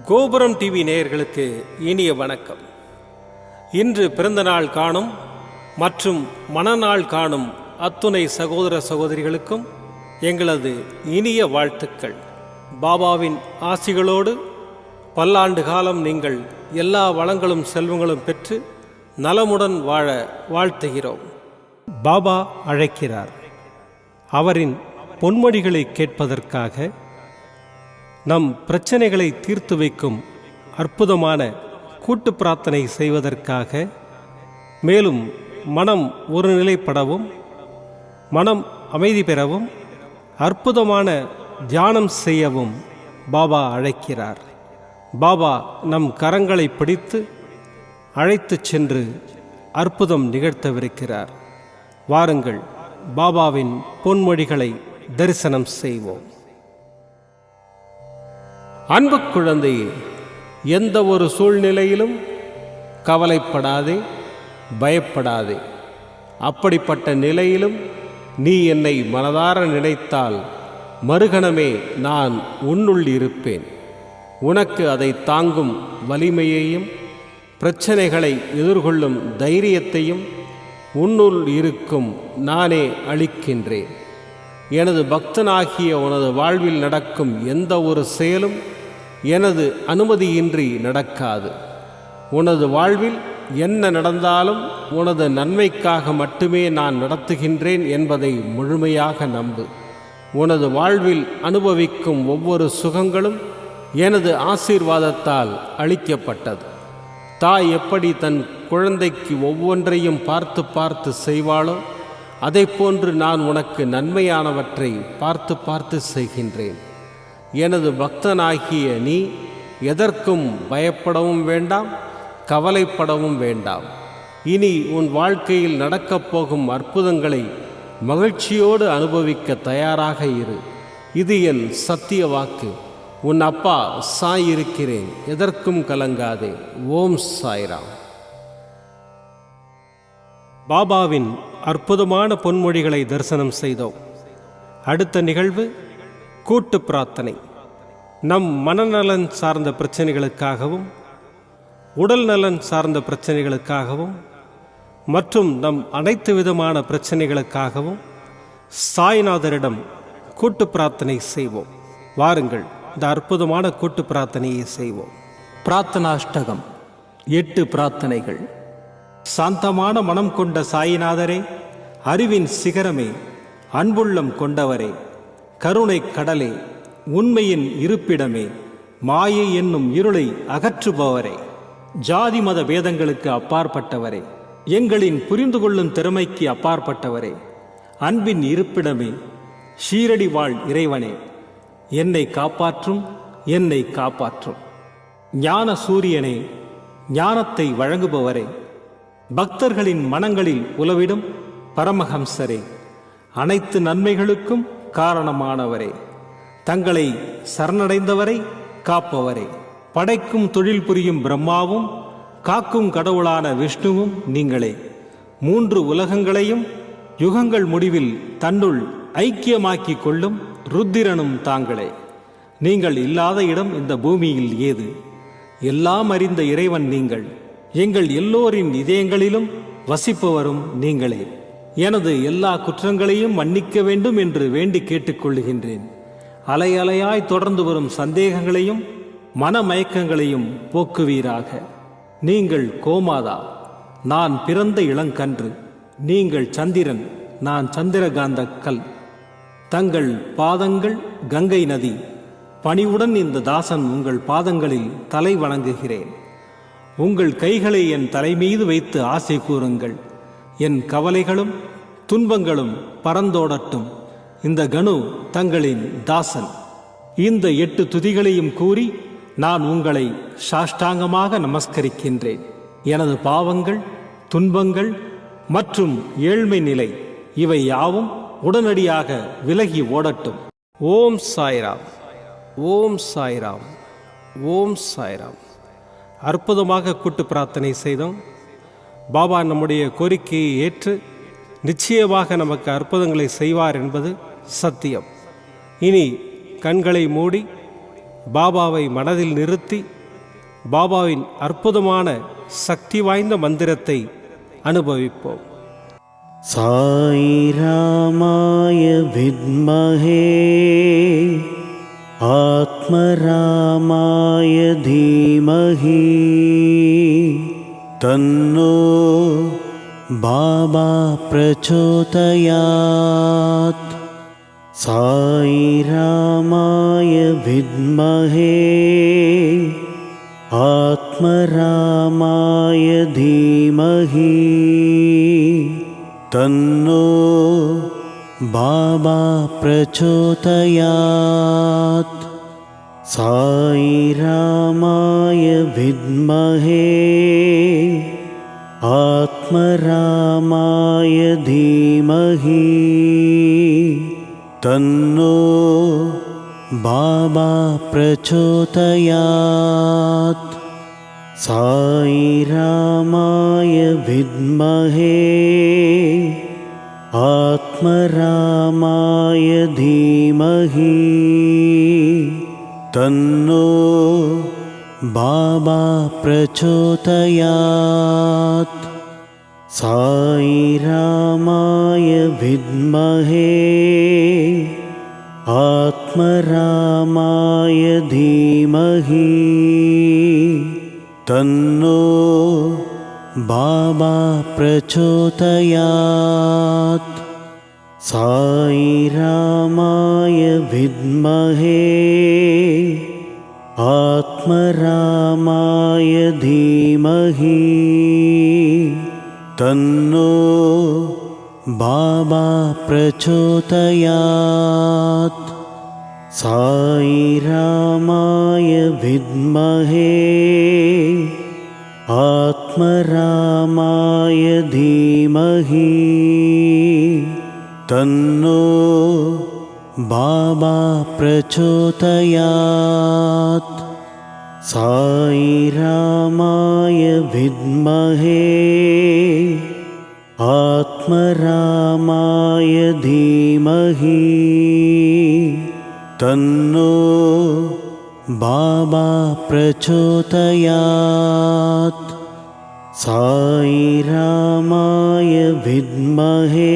கோபுரம் டிவி நேயர்களுக்கு இனிய வணக்கம். இன்று பிறந்தநாள் காணும் மற்றும் மணநாள் காணும் அத்துணை சகோதர சகோதரிகளுக்கும் எங்களது இனிய வாழ்த்துக்கள். பாபாவின் ஆசிகளோடு பல்லாண்டு காலம் நீங்கள் எல்லா வளங்களும் செல்வங்களும் பெற்று நலமுடன் வாழ வாழ்த்துகிறோம். பாபா அழைக்கிறார். அவரின் பொன்மொழிகளை கேட்பதற்காக, நம் பிரச்சனைகளை தீர்த்து வைக்கும் அற்புதமான கூட்டு பிரார்த்தனை செய்வதற்காக, மேலும் மனம் ஒருநிலைப்படவும் மனம் அமைதி பெறவும் அற்புதமான தியானம் செய்யவும் பாபா அழைக்கிறார். பாபா நம் கரங்களை பிடித்து அழைத்துச் சென்று அற்புதம் நிகழ்த்தவிருக்கிறார். வாருங்கள், பாபாவின் பொன்மொழிகளை தரிசனம் செய்வோம். அன்பு குழந்தையே, எந்த ஒரு சூழ்நிலையிலும் கவலைப்படாதே, பயப்படாதே. அப்படிப்பட்ட நிலையிலும் நீ என்னை மனதார நினைத்தால் மறுகணமே நான் உன்னுள் இருப்பேன். உனக்கு அதை தாங்கும் வலிமையையும் பிரச்சனைகளை எதிர்கொள்ளும் தைரியத்தையும் உன்னுள் இருக்கும் நானே அளிக்கின்றேன். எனது பக்தனாகிய உனது வாழ்வில் நடக்கும் எந்த ஒரு செயலும் எனது அனுமதியின்றி நடக்காது. உனது வாழ்வில் என்ன நடந்தாலும் உனது நன்மைக்காக மட்டுமே நான் நடத்துகின்றேன் என்பதை முழுமையாக நம்பு. உனது வாழ்வில் அனுபவிக்கும் ஒவ்வொரு சுகங்களும் எனது ஆசீர்வாதத்தால் அளிக்கப்பட்டது. தாய் எப்படி தன் குழந்தைக்கு ஒவ்வொன்றையும் பார்த்து பார்த்து செய்வாளோ, அதை போன்று நான் உனக்கு நன்மையானவற்றை பார்த்து பார்த்து செய்கின்றேன். எனது பக்தனாகிய நீ எதற்கும் பயப்படவும் வேண்டாம், கவலைப்படவும் வேண்டாம். இனி உன் வாழ்க்கையில் நடக்கப் போகும் அற்புதங்களை மகிழ்ச்சியோடு அனுபவிக்க தயாராக இரு. இது என் சத்திய வாக்கு. உன் அப்பா சாய் இருக்கிறேன், எதற்கும் கலங்காதே. ஓம் சாய்ராம். பாபாவின் அற்புதமான பொன்மொழிகளை தரிசனம் செய்தோம். அடுத்த நிகழ்வு கூட்டு பிரார்த்தனை. நம் மனநலன் சார்ந்த பிரச்சனைகளுக்காகவும், உடல் நலன் சார்ந்த பிரச்சனைகளுக்காகவும் மற்றும் நம் அனைத்து விதமான பிரச்சனைகளுக்காகவும் சாய்நாதரிடம் கூட்டு பிரார்த்தனை செய்வோம். வாருங்கள், இந்த அற்புதமான கூட்டு பிரார்த்தனையை செய்வோம். பிரார்த்தனாஷ்டகம். 8 பிரார்த்தனைகள். சாந்தமான மனம் கொண்ட சாயிநாதரே, அறிவின் சிகரமே, அன்புள்ளம் கொண்டவரே, கருணை கடலே, உண்மையின் இருப்பிடமே, மாயை என்னும் இருளை அகற்றுபவரே, ஜாதி மத பேதங்களுக்கு அப்பாற்பட்டவரே, எங்களின் புரிந்து கொள்ளும் திறமைக்கு அப்பாற்பட்டவரே, அன்பின் இருப்பிடமே, ஷீரடி வாழ் இறைவனே, என்னை காப்பாற்றும், என்னை காப்பாற்றும். ஞான சூரியனே, ஞானத்தை வழங்குபவரே, பக்தர்களின் மனங்களில் உலவிடும் பரமஹம்சரே, அனைத்து நன்மைகளுக்கும் காரணமானவரே, தங்களை சரணடைந்தவரை காப்பவரே, படைக்கும் தொழில் புரியும் பிரம்மாவும் காக்கும் கடவுளான விஷ்ணுவும் நீங்களே. 3 உலகங்களையும் யுகங்கள் முடிவில் தன்னுள் ஐக்கியமாக்கிக் கொள்ளும் ருத்திரனும் தாங்களே. நீங்கள் இல்லாத இடம் இந்த பூமியில் ஏது? எல்லாம் அறிந்த இறைவன் நீங்கள். எங்கள் எல்லோரின் இதயங்களிலும் வசிப்பவரும் நீங்களே. எனது எல்லா குற்றங்களையும் மன்னிக்க வேண்டும் என்று வேண்டி கேட்டுக்கொள்ளுகின்றேன். அலை அலையாய் தொடர்ந்து வரும் சந்தேகங்களையும் மனமயக்கங்களையும் போக்குவீராக. நீங்கள் கோமாதா, நான் பிறந்த இளங்கன்று. நீங்கள் சந்திரன், நான் சந்திரகாந்த கல். தங்கள் பாதங்கள் கங்கை நதி. பணிவுடன் இந்த தாசன் உங்கள் பாதங்களில் தலை வணங்குகிறேன். உங்கள் கைகளை என் தலைமீது வைத்து ஆசை கூறுங்கள். என் கவலைகளும் துன்பங்களும் பறந்தோடட்டும். இந்த கணு தங்களின் தாசன். இந்த 8 துதிகளையும் கூறி நான் உங்களை சாஷ்டாங்கமாக நமஸ்கரிக்கின்றேன். எனது பாவங்கள், துன்பங்கள் மற்றும் ஏழ்மை நிலை இவை யாவும் உடனடியாக விலகி ஓடட்டும். ஓம் சாய்ராம், ஓம் சாய்ராம், ஓம் சாய்ராம். அற்புதமாக கூட்டு பிரார்த்தனை செய்தோம். பாபா நம்முடைய கோரிக்கையை ஏற்று நிச்சயமாக நமக்கு அற்புதங்களை செய்வார் என்பது சத்தியம். இனி கண்களை மூடி பாபாவை மனதில் நிறுத்தி பாபாவின் அற்புதமான சக்தி வாய்ந்த மந்திரத்தை அனுபவிப்போம். சாய் ராமாய வித்மஹே ஆத்மராமாய தீமஹி தன்னோ பாபா பிரச்சோதயாத். சாய் ராமாய வித்மஹே ஆத்மராமாய தீமஹி தன்னோ பாபா பிரச்சோதயாத். சாய் ராமாய வித்மஹே ஆத்மராமாய தீமஹி தன்னோ பாபா பிரச்சோதயாத். சாய் ராமாய வித்மஹே ஆத்மராமாய தீமஹி தன்னோ பாபா பிரச்சோதயாத். சாய் ராமாய வித்மஹே ஆத்மராமாய தீமஹி தன்னோ பாபா பிரச்சோதயாத். சாய் ராமாய வித்மஹே ஆத்மராமாய தீமஹி தன்னோ பாபா பிரச்சோதயாத். சாய் ராமாய வித்மஹே ஆத்மராமாய தீமஹி தன்னோ பாபா பிரச்சோதயாத். சாய் ராமாய வித்மஹே ஆத்மராமாய தீமஹி தன்னோ பாபா பிரச்சோதயாத். சாய் ராமாய வித்மஹே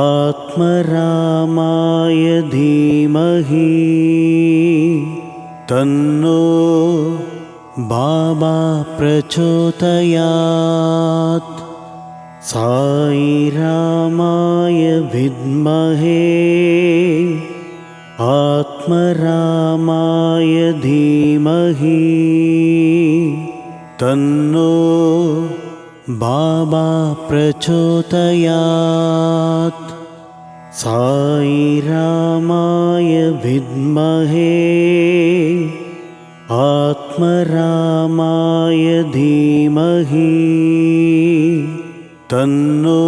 ஆத்மராமாய தீமஹி தன்னோ பாபா பிரச்சோதயாத். சாய் ராமாய வித்மஹே ஆத்மராமாய தீமஹி தன்னோ பாபா பிரச்சோதயாத். சாய் ராமாய வித்மஹே ஆத்மராமாய தீமஹி தன்னோ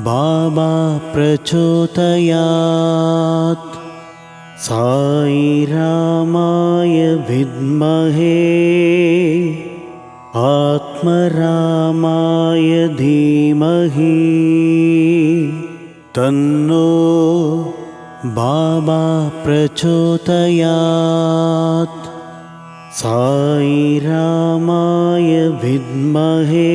பாபா பிரச்சோதயாத். சாய் ராமாய வித்மஹே ஆத்மராமாய தீமஹி தன்னோ பாபா பிரச்சோதயாத். சாய் ராமாய வித்மஹே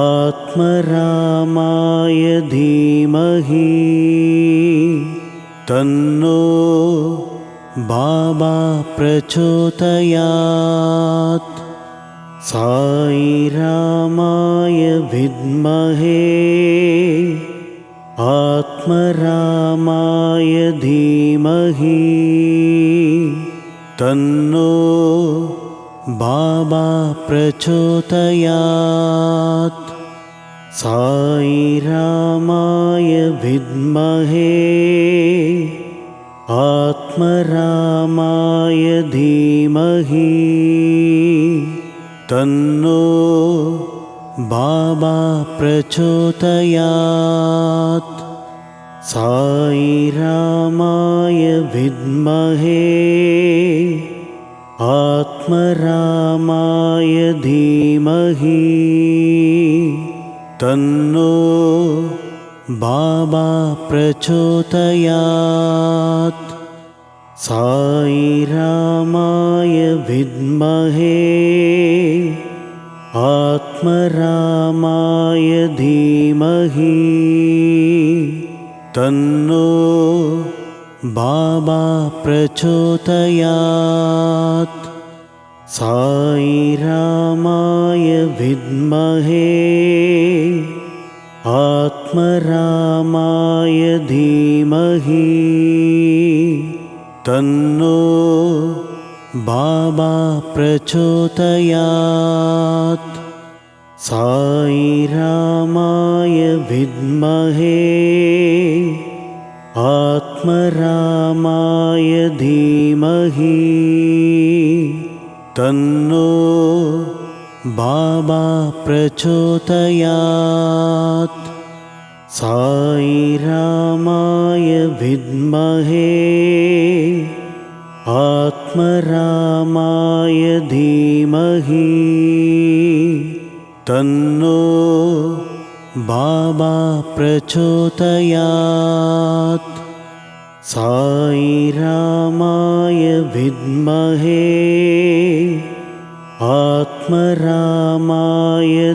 ஆத்மராமாய தீமஹி தன்னோ பாபா பிரச்சோதயாத். சாய் ராமாய வித்மஹே ஆத்மராமாய தீமஹி தன்னோ பாபா பிரச்சோதயாத். சாய் ராமாய வித்மஹே ஆத்மராமாய தீமஹி தன்னோ பாபா பிரச்சோதயாத். சாய் ராமாய வித்மஹே ஆத்மராமாய தீமஹி தன்னோ பாபா பிரச்சோதயாத். साई रामाय विद्महे आत्मरामाय धीमहि तन्नो बाबा प्रचोदयात्। साई रामाय विद्महे आत्मरामाय धीमहि तन्नो बाबा प्रचोदयात्। साई रामाय विद्महे आत्मरामाय धीमहि तन्नो बाबा प्रचोदयात्। साई रामाय विद्महे आत्मरामाय धीमहि तन्नो बाबा प्रचोदयात्। साई रामाय विद्महे आत्मरामाय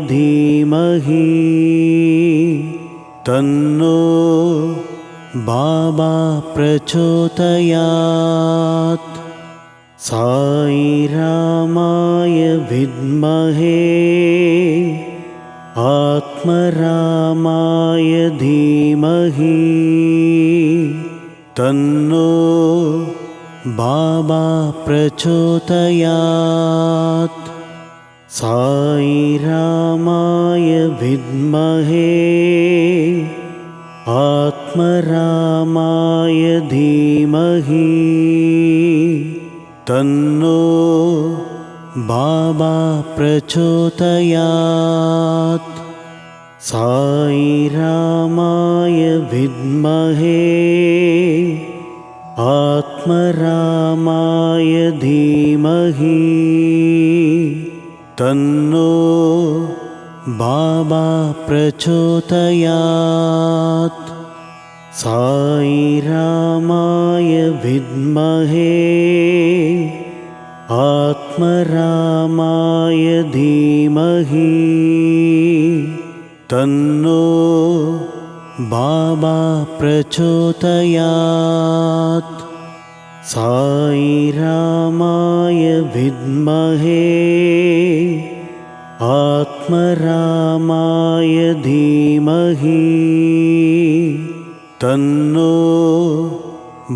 धीमहि तन्नो बाबा प्रचोदयात्। साई रामाय विद्महे आत्मरामाय धीमहि तन्नो बाबा प्रचोदयात्। साई रामाय विद्महे आत्मरामाय धीमहि तन्नो बाबा प्रचोदयात्। साई रामाय विद्महे आत्मरामाय धीमहि तन्नो बाबा प्रचोदयात्। साई रामाय विद्महे आत्मरामाय धीमहि तन्नो बाबा प्रचोदयात्। साई रामाय विद्महे आत्मरामाय धीमहि तन्नो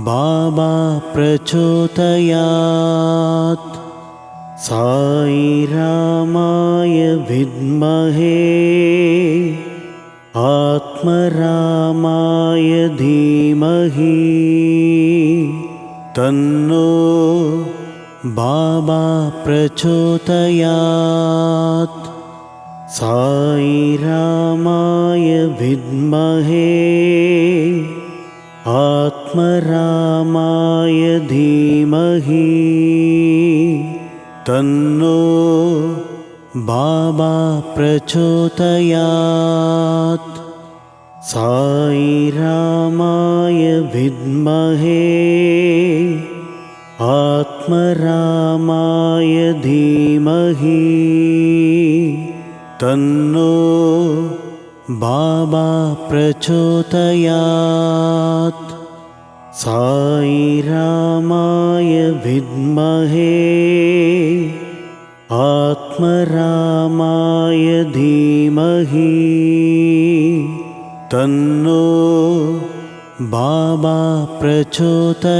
बाबा प्रचोदयात्। साई रामाय विद्महे आत्मरामाय धीमहि तन्नो बाबा प्रचोदयात्। साई रामाय विद्महे आत्मरामाय धीमहि तन्नो बाबा प्रचोदयात्। साई रामाय विद्महे आत्मरामाय धीमहि तन्नो बाबा प्रचोदयात्। साई रामाय विद्महे आत्मरामाय धीमहि तन्नो बाबा प्रचोदयात्।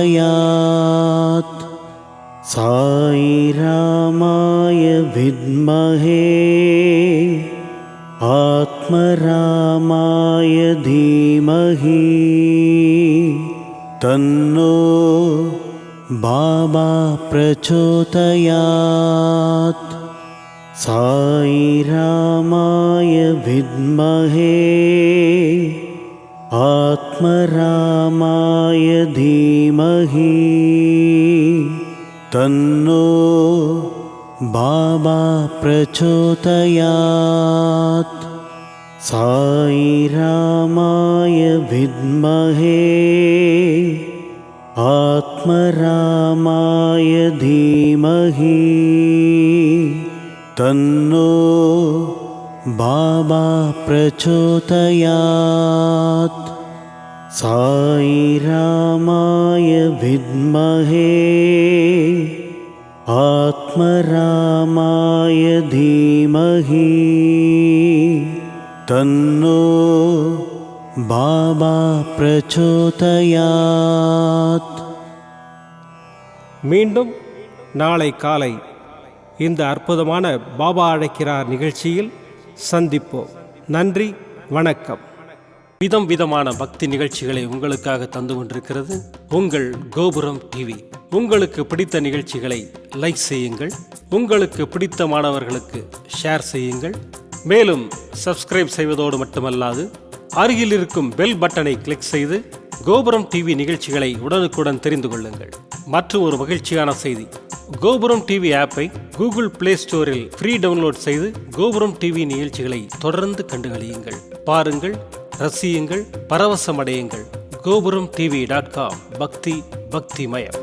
साई रामाय विद्महे आत्मरामाय धीमहि तन्नो बाबा प्रचोदयात्। साई रामाय विद्महे आत्मरामाय धीमहि तन्नो बाबा प्रचोदयात्। साई रामाय विद्महे आत्मरामाय धीमहि तन्नो बाबा प्रचोदयात् साई रामाय विद्महे आत्मरामाय धीमहि तन्नो बाबा प्रचोदयात्. மீண்டும் நாளை காலை இந்த அற்புதமான பாபா அழைக்கிறார் நிகழ்ச்சியில் சந்திப்போம். நன்றி, வணக்கம். விதமான பக்தி நிகழ்ச்சிகளை உங்களுக்காக தந்து கொண்டிருக்கிறது உங்கள் கோபுரம் டிவி. உங்களுக்கு பிடித்த நிகழ்ச்சிகளை லைக் செய்யுங்கள், உங்களுக்கு பிடித்த மாணவர்களுக்கு ஷேர் செய்யுங்கள். மேலும் சப்ஸ்கிரைப் செய்வதோடு மட்டுமல்லாது அருகில் இருக்கும் பெல் பட்டனை கிளிக் செய்து கோபுரம் டிவி நிகழ்ச்சிகளை உடனுக்குடன் தெரிந்து கொள்ளுங்கள். மற்றும் ஒரு மகிழ்ச்சியான செய்தி, கோபுரம் டிவி ஆப்பை கூகுள் பிளே ஸ்டோரில் ஃப்ரீ டவுன்லோட் செய்து கோபுரம் டிவி நிகழ்ச்சிகளை தொடர்ந்து கண்டுகளியுங்கள். பாருங்கள், ரசியுங்கள், பரவசமடையுங்கள். gopuramtv.com. பக்திமயம்.